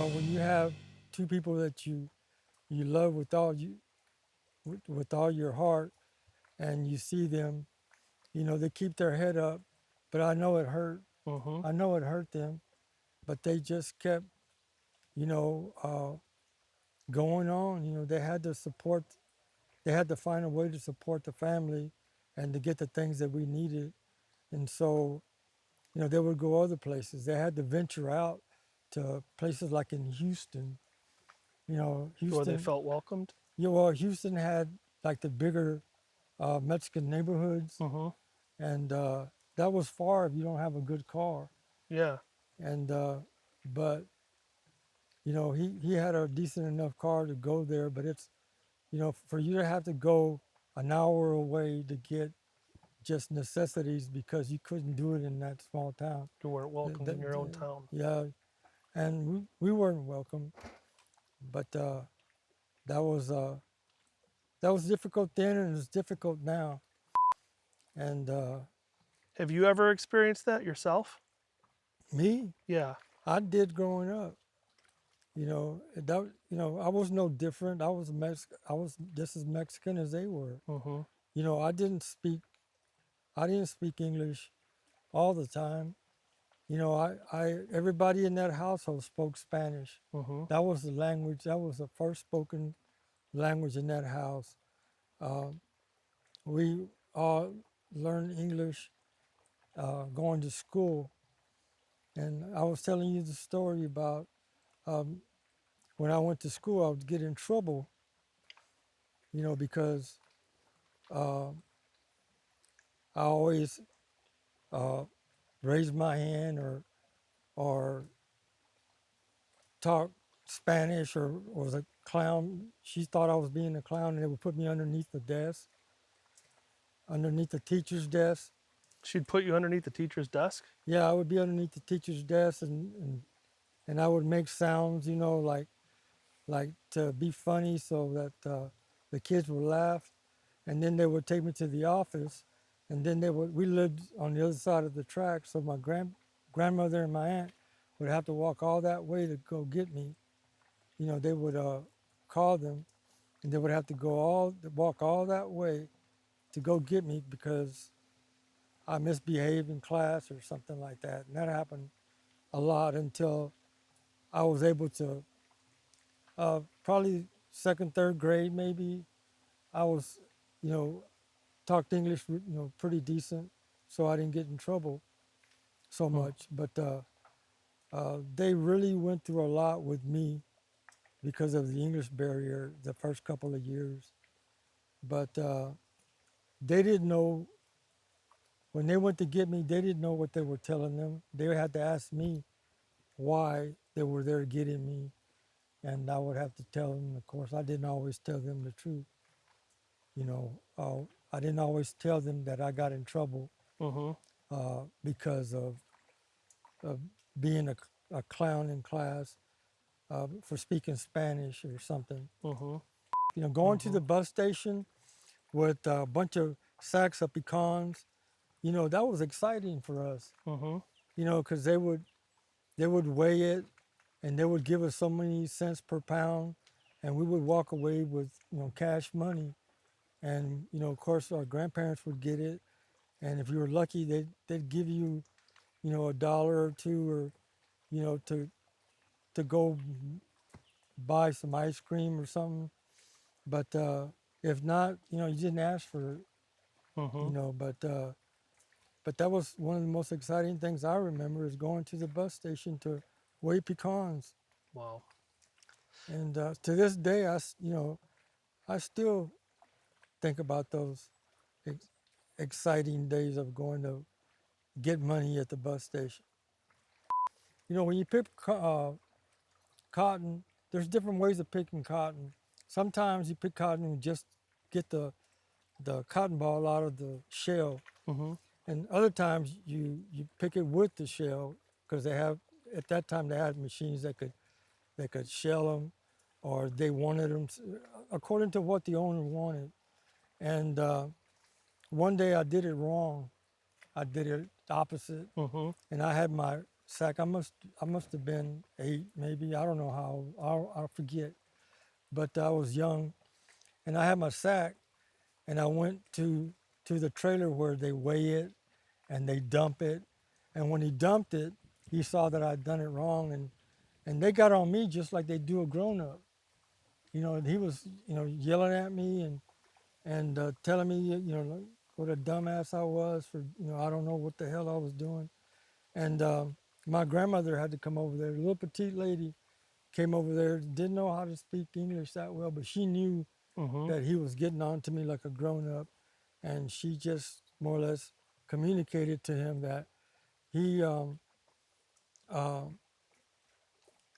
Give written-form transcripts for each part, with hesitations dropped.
But when you have two people that you love with all your heart, and you see them, they keep their head up. But I know it hurt. Mm-hmm. I know it hurt them, but they just kept, you know, uh, going on. They had to support. They had to find a way to support the family, and to get the things that we needed. And so, they would go other places. They had to venture out to places like in Houston. Where they Houston. felt welcomed. Yeah, well, Houston had like the bigger Mexican neighborhoods, Mm-hmm. and that was far if you don't have a good car. Yeah. And but he had a decent enough car to go there, but it's for you to have to go an hour away to get just necessities because you couldn't do it in that small town. You weren't welcomed in your own The- town. yeah, and we weren't welcome, but that was uh, that was difficult then, and it's difficult now. And Have you ever experienced that yourself? me, Yeah. I did growing up. I was no different. I was just as Mexican as they were. Mm-hmm. I didn't speak English all the time. Everybody in that household spoke Spanish. Mm-hmm. That was the language. That was the first spoken language in that house. Uh, we all learned English going to school. And I was telling you the story about um, when I went to school, I would get in trouble, because uh, I always uh, raised my hand or talk Spanish or was a clown. She thought I was being a clown, and they would put me underneath the desk, underneath the teacher's desk. She'd put you underneath the teacher's desk. Yeah, I would be underneath the teacher's desk, and I would make sounds, like to be funny so that the kids would laugh, and then they would take me to the office, and then we lived on the other side of the track, so my grandmother and my aunt would have to walk all that way to go get me. They would call them, and they would have to walk all that way to go get me because I misbehaved in class or something like that. And that happened a lot until I was able to, probably second, third grade maybe, I was, you know, talked English, pretty decent, so I didn't get in trouble so Hmm. much. But they really went through a lot with me because of the English barrier the first couple of years. But they didn't know when they went to get me. They didn't know what they were telling them. They had to ask me why they were there getting me, and I would have to tell them. Of course, I didn't always tell them the truth. I didn't always tell them that I got in trouble Mm-hmm. because of being a clown in class for speaking Spanish or something. Mm-hmm. Going to Mm-hmm. the bus station with a bunch of sacks of pecans, that was exciting for us. Mm-hmm. Because they would weigh it, and they would give us so many cents per pound, and we would walk away with cash money. And of course, our grandparents would get it, and if you were lucky, they'd give you a dollar or two, or to go buy some ice cream or something. But if not, you didn't ask for it. Mm-hmm. But that was one of the most exciting things I remember is going to the bus station to weigh pecans. Wow. And to this day, I still think about those ex- exciting days of going to get money at the bus station. When you pick cotton, there's different ways of picking cotton. Sometimes you pick cotton and just get the cotton ball out of the shell, Mm-hmm. and other times you pick it with the shell because at that time they had machines that could shell them, or they wanted them according to what the owner wanted. And one day I did it wrong. I did it opposite, Mm-hmm. and I had my sack. I must have been 8, maybe. I don't know how. I forget. But I was young, and I had my sack, and I went to the trailer where they weigh it and they dump it. And when he dumped it, he saw that I'd done it wrong, and they got on me just like they do a grown up. He was yelling at me and telling me like, what a dumbass I was for I don't know what the hell I was doing. And my grandmother had to come over there. A little petite lady came over there, didn't know how to speak English that well, but she knew Mm-hmm. that he was getting on to me like a grown up, and she just more or less communicated to him that he uh,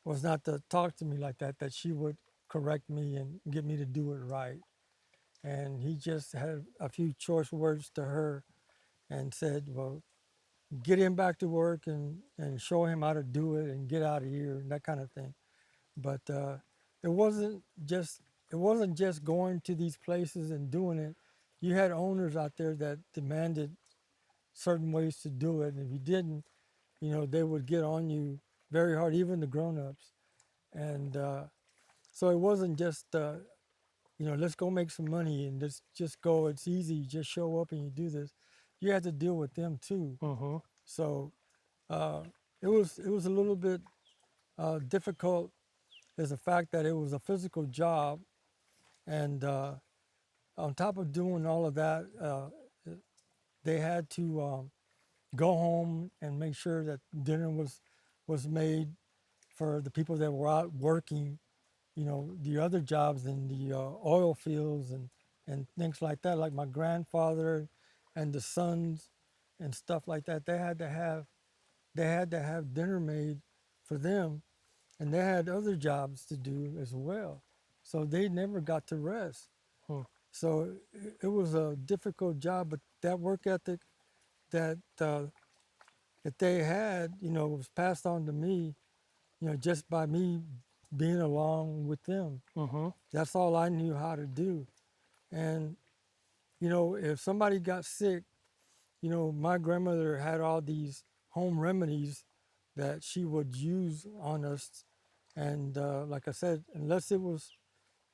was not to talk to me like that, that she would correct me and get me to do it right. And he just had a few choice words to her and said, well, get him back to work and show him how to do it and get out of here and that kind of thing. But it wasn't just it wasn't just going to these places and doing it. You had owners out there that demanded certain ways to do it, and if you didn't, they would get on you very hard, even the grown-ups. And so it wasn't just let's go make some money and just go. It's easy. You just show up and you do this. You had to deal with them too. Mm-hmm. So uh, it was a little bit difficult is the fact that it was a physical job, and on top of doing all of that, they had to go home and make sure that dinner was made for the people that were out working. The other jobs in the oil fields and things like that, like my grandfather and the sons and stuff like that. They had to have dinner made for them, and they had other jobs to do as well. So they never got to rest. Hmm. So it was a difficult job, but that work ethic that that they had, was passed on to me, just by me being along with them. Mm-hmm. That's all I knew how to do. And if somebody got sick, my grandmother had all these home remedies that she would use on us. And like I said, unless it was,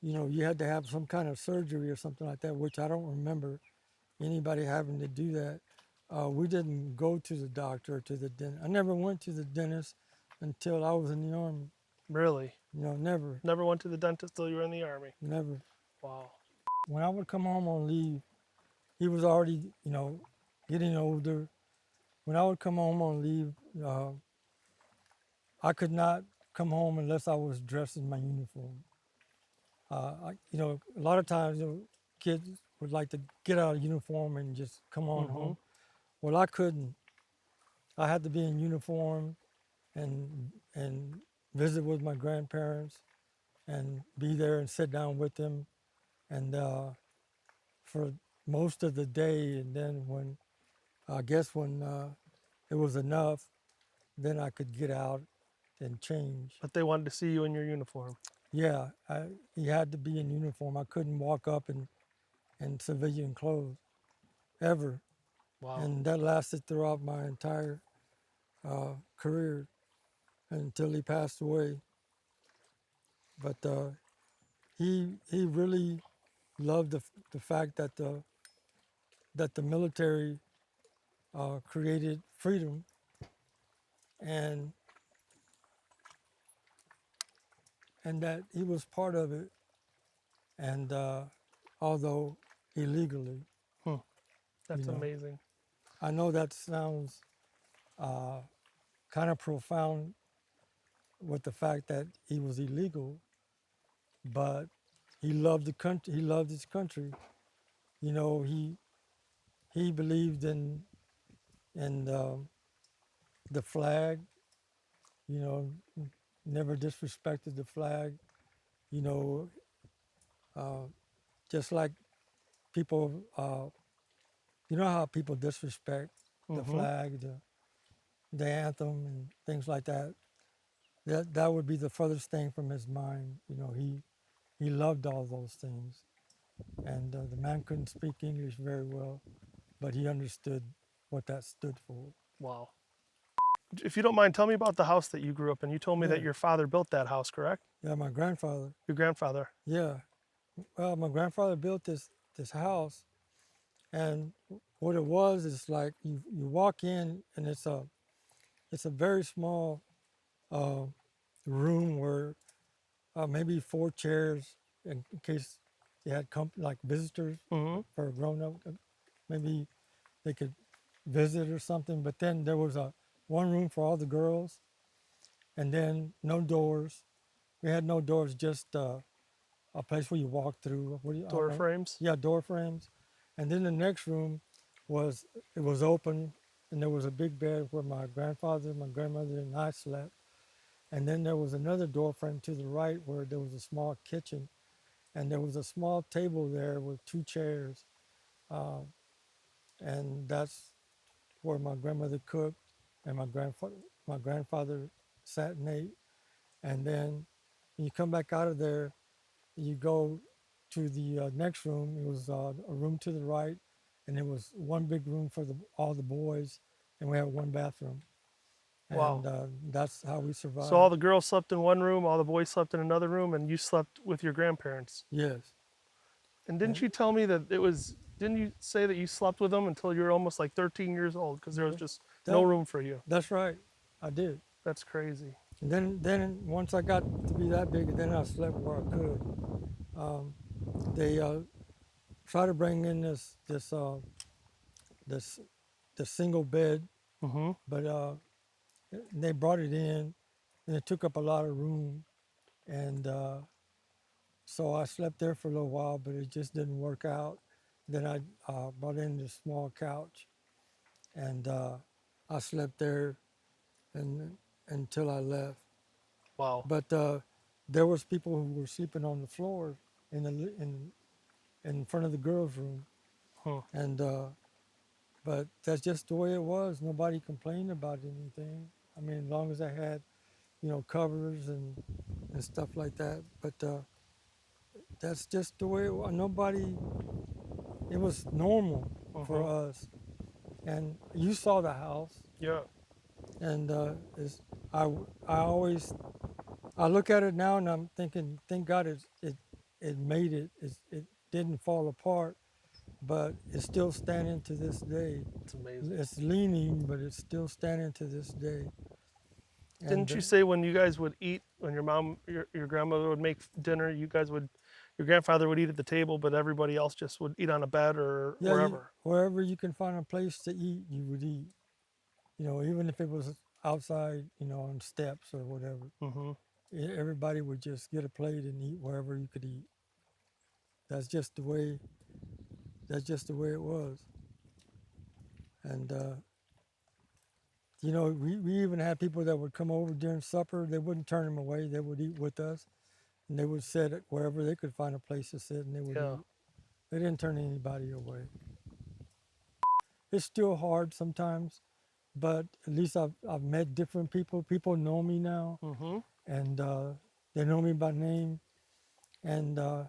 you had to have some kind of surgery or something like that, which I don't remember anybody having to do that. We didn't go to the doctor or to the dentist. I never went to the dentist until I was in the Army. Really? Never, Never went to the dentist till you were in the Army? never. Wow. When I would come home on leave, he was already, getting older. When I would come home on leave, I could not come home unless I was dressed in my uniform. A lot of times, kids would like to get out of uniform and just come on Mm-hmm. home. Well, I couldn't. I had to be in uniform and visit with my grandparents and be there and sit down with them and for most of the day. And then when it was enough, then I could get out and change. But they wanted to see you in your uniform. Yeah, he had to be in uniform. I couldn't walk up in civilian clothes ever. Wow. And that lasted throughout my entire career until he passed away. But he really loved the fact that the military created freedom, and that he was part of it, and although illegally. Hmm. That's You know. amazing. I know that sounds kind of profound with the fact that he was illegal, but he loved the country. He loved his country. He believed in the flag. You know, never disrespected the flag. You know, uh, just like people, how people disrespect the Mm-hmm. flag, the anthem, and things like that. That would be the furthest thing from his mind. He loved all those things, and the man couldn't speak English very well, but he understood what that stood for. Wow. If you don't mind, tell me about the house that you grew up in. You told me that Yeah. your father built that house, correct? Yeah, my grandfather. Your grandfather. Yeah. Well, my grandfather built this house, and what it was is like you walk in, and it's a very small uh, room where maybe 4 chairs in case you had like visitors Mm-hmm. for a grown up, maybe they could visit or something. But then there was a one room for all the girls, and then no doors. We had no doors, just a place where you walk through. What do you, I don't Door know. frames. Yeah, door frames. And then the next room was it was open, and there was a big bed where my grandfather, my grandmother, and I slept. And then there was another door frame to the right where there was a small kitchen, and there was a small table there with 2 chairs, uh, and that's where my grandmother cooked, and my grandfather sat and ate. And then when you come back out of there, you go to the next room. It was a room to the right, and it was one big room for all the boys, and we had one bathroom. Wow. And that's how we So all survived. the girls slept in one room, all the boys slept in another room, and you slept with your grandparents. Yes. And didn't And you tell me that it was? Didn't you say that you slept with them until you were almost like 13 years old because there was th- just no that room for you? that's right. I did. That's crazy. And then once I got to be that big, then I slept where I could. Um, they tried to bring in this this single bed, Mm-hmm. but they brought it in, and it took up a lot of room, and so I slept there for a little while, but it just didn't work out. Then I brought in this small couch, and I slept there and until I left. Wow. But there was people who were sleeping on the floor in in front of the girls' room, Huh. and but that's just the way it was. Nobody complained about anything. I mean, as long as I had, covers and stuff like that. But that's just the way it was. Nobody. It was normal for Uh-huh. us. And you saw the house, Yeah. and I I always I look at it now and I'm thinking, thank God it made it. It didn't fall apart, but it's still standing to this day. It's amazing. It's leaning, but it's still standing to this day. And Didn't you say when you guys would eat, when your mom, your grandmother would make dinner, you guys would, your grandfather would eat at the table, but everybody else just would eat on a bed or yeah, wherever? wherever you can find a place to eat, you would eat. Even if it was outside, on steps or whatever. Mm-hmm. Everybody would just get a plate and eat wherever you could eat. That's just the way. That's just the way it was. And we even had people that would come over during supper. They wouldn't turn them away. They would eat with us, and they would sit wherever they could find a place to sit, and they would Yeah. eat. They didn't turn anybody away. It's still hard sometimes, but at least I've met different people. People know me now, Mm-hmm. and they know me by name. And I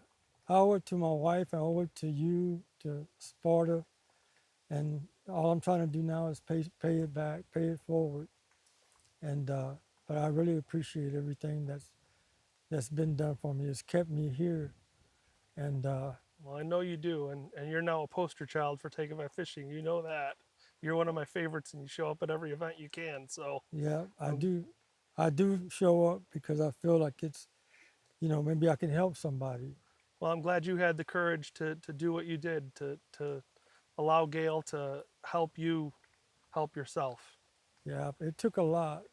owe it to my wife. I owe it to you, to Sparta, and all I'm trying to do now is pay it back, pay it forward. And but I really appreciate everything that's been done for me. It's kept me here, and Well, I know you do, and you're now a poster child for taking my fishing. You know that. You're one of my favorites, and you show up at every event you can. So, yeah, I um, do. I do show up because I feel like it's, maybe I can help somebody. well, I'm glad you had the courage to do what you did to allow Gail to help you help yourself. Yeah, it took a lot.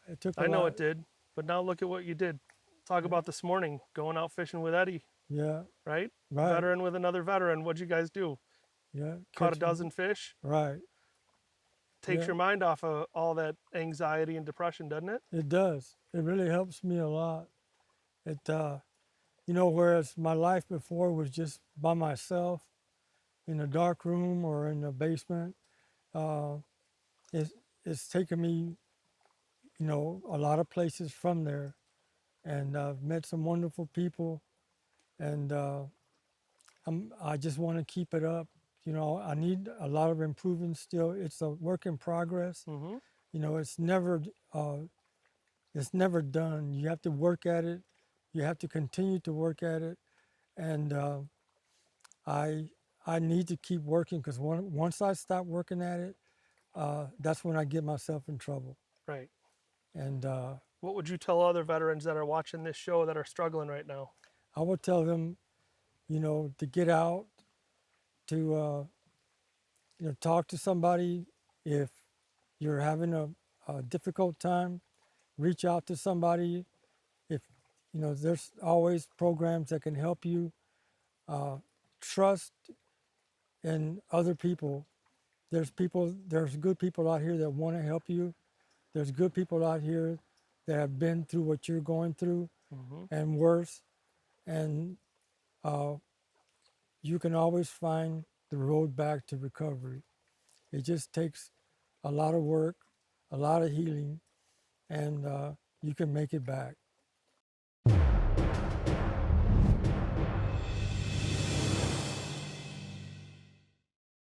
It took a I know lot. it did, but now look at what you did. Talk about this morning going out fishing with Eddie, Yeah, right? right. Veteran with another veteran. What'd you guys do? Yeah, Caught a catch me. dozen fish. Right. Takes Yeah, your mind off of all that anxiety and depression, doesn't it? it does. It really helps me a lot. It, whereas my life before was just by myself in a dark room or in the basement, uh, it's, it's taken me, a lot of places from there. And I've met some wonderful people, and I just want to keep it up. I need a lot of improvement still. It's a work in progress, Mm-hmm. you know, it's never done. You have to work at it. You have to continue to work at it, and I I need to keep working because once I stop working at it, that's when I get myself in trouble. Right. And What would you tell other veterans that are watching this show that are struggling right now? I will tell them, you know, to get out, to you know, talk to somebody if you're having a difficult time. Reach out to somebody. If you know, there's always programs that can help you. Trust in other people. There's good people out here that want to help you. There's good people out here that have been through what you're going through Mm-hmm. and worse. And uh, you can always find the road back to recovery. It just takes a lot of work, a lot of healing, and you can make it back.